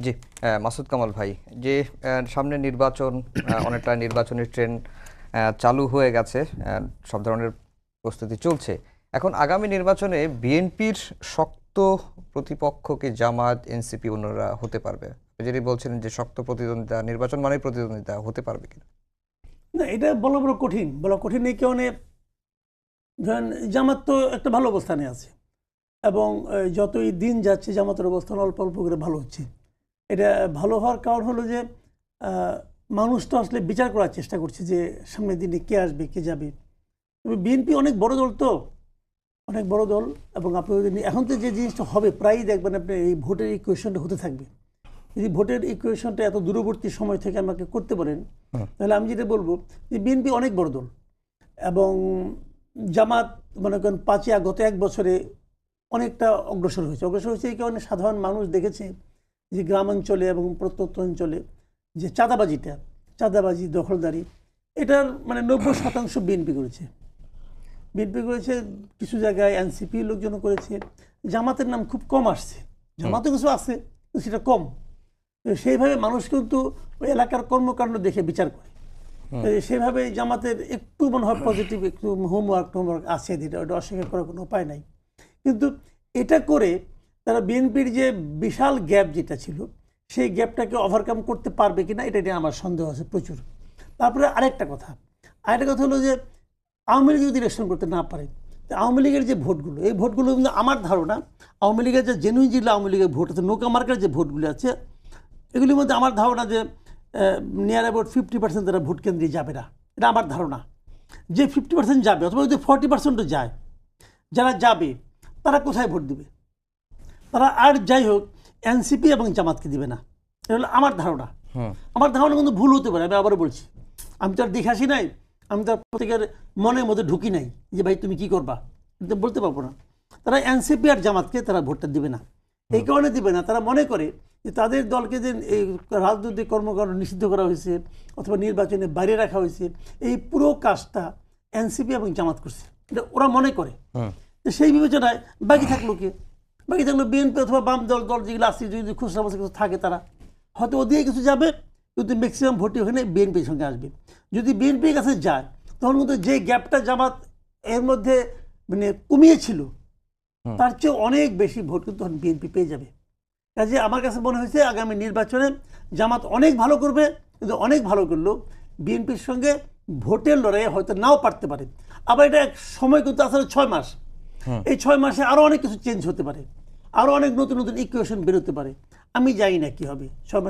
জি, মাসুদ কামাল ভাই, যে সামনে নির্বাচন, অনেকটা নির্বাচনী ট্রেন্ড চালু হয়ে গেছে, সব ধরনের প্রস্তুতি চলছে। এখন আগামী নির্বাচনে বিএনপির শক্ত প্রতিপক্ষকে জামাত, এনসিপি অন্যরা হতে পারবে? আপনি যেটি বলছিলেন যে শক্ত প্রতিদ্বন্দ্বিতা, নির্বাচন মানেই প্রতিদ্বন্দ্বিতা, হতে পারবে কিনা? না, এটা বলা বড় কঠিন। বলা কঠিন এই কারণে, ধরেন জামাত তো একটা ভালো অবস্থানে আছে এবং যতই দিন যাচ্ছে জামাতের অবস্থান অল্প অল্প করে ভালো হচ্ছে। এটা ভালো হওয়ার কারণ হলো যে মানুষ তো আসলে বিচার করার চেষ্টা করছে যে সামনের দিনে কে আসবে কে যাবে। তবে বিএনপি অনেক বড় দল, তো অনেক বড় দল, এবং আপনি এখন তো যে জিনিসটা হবে প্রায়ই দেখবেন আপনি এই ভোটের ইকুয়েশনটা হতে থাকবে। যদি ভোটের ইকুয়েশনটা এত দূরবর্তী সময় থেকে আমাকে করতে পারেন, তাহলে আমি যেটা বলবো যে বিএনপি অনেক বড় দল এবং জামাত মনে করেন গত এক বছরে অনেকটা অগ্রসর হয়েছে। এই কারণে সাধারণ মানুষ দেখেছে যে গ্রামাঞ্চলে এবং প্রত্যন্ত অঞ্চলে যে চাঁদাবাজি দখলদারি, এটার মানে 90% বিএনপি করেছে। কিছু জায়গায় এনসিপি লোকজন করেছে। জামাতের নাম খুব কম আসছে, জামাতও কিছু আছে কিন্তু সেটা কম। সেইভাবে মানুষ কিন্তু ওই এলাকার কর্মকাণ্ড দেখে বিচার করে। সেভাবে জামাতের একটু মনে হয় পজিটিভ, একটু হোমওয়ার্ক আছে, ওটা অস্বীকার করার কোনো উপায় নাই। কিন্তু এটা করে তারা বিএনপির যে বিশাল গ্যাপ যেটা ছিল সেই গ্যাপটাকে ওভারকাম করতে পারবে কিনা, এটা নিয়ে আমার সন্দেহ আছে প্রচুর। তারপরে আরেকটা কথা হলো যে আওয়ামী লীগ যদি ইলেকশন করতে না পারে, আওয়ামী লীগের যে ভোটগুলো, এই ভোটগুলো কিন্তু আমার ধারণা আওয়ামী লীগের যে জেনুইন যেগুলো আওয়ামী লীগের ভোট আছে, নৌকা মার্কের যে ভোটগুলো আছে, এগুলির মধ্যে আমার ধারণা যে নিয়ার অ্যাবাউট 50% তারা ভোট কেন্দ্রে যাবে না। এটা আমার ধারণা। যে 50% যাবে অথবা যদি 40%ও যায়, যারা যাবে তারা কোথায় ভোট দিবে? তারা আর যাই হোক এনসিপি এবং জামাতকে দিবে না। এটা হলো আমার ধারণা। আমার ধারণা কিন্তু ভুল হতে পারে, আমি আবারও বলছি। আমি তো আর দেখে আসি নাই, আমি তো প্রত্যেকের মনের মধ্যে ঢুকি নাই যে ভাই তুমি কি করবা, কিন্তু বলতে পারবো না। তারা এনসিপি আর জামাতকে তারা ভোটটা দিবে না। এই কারণে দিবে না, তারা মনে করে যে তাদের দলকে যে এই রাজনৈতিক কর্মকাণ্ড নিষিদ্ধ করা হয়েছে অথবা নির্বাচনে বাইরে রাখা হয়েছে, এই পুরো কাজটা এনসিপি এবং জামাত করছে, এটা ওরা মনে করে। সেই বিবেচনায় বাকি থাকলো বিএনপি অথবা বাম দল যেগুলো আছে, যদি খুচরা অবস্থা কিছু থাকে তারা হয়তো ওদিকে কিছু যাবে, কিন্তু ম্যাক্সিমাম ভোটই ওখানে বিএনপির সঙ্গে আসবে। যদি বিএনপির কাছে যায় তখন কিন্তু যে গ্যাপটা জামাত এর মধ্যে মানে কমিয়েছিল তার চেয়ে অনেক বেশি ভোট কিন্তু বিএনপি পেয়ে যাবে। কাজে আমার কাছে মনে হয়েছে আগামী নির্বাচনে জামাত অনেক ভালো করবে, কিন্তু অনেক ভালো করলেও বিএনপির সঙ্গে ভোটের লড়াইয়ে হয়তো নাও পারতে পারে। আবার এটা সময় কিন্তু আসলে 6 মাস। এই 6 মাসে আরও অনেক কিছু চেঞ্জ হতে পারে, আরও অনেক নতুন নতুন ইকুয়েশন বেরোতে পারে। আমি জানি না কি হবে 6 মাস।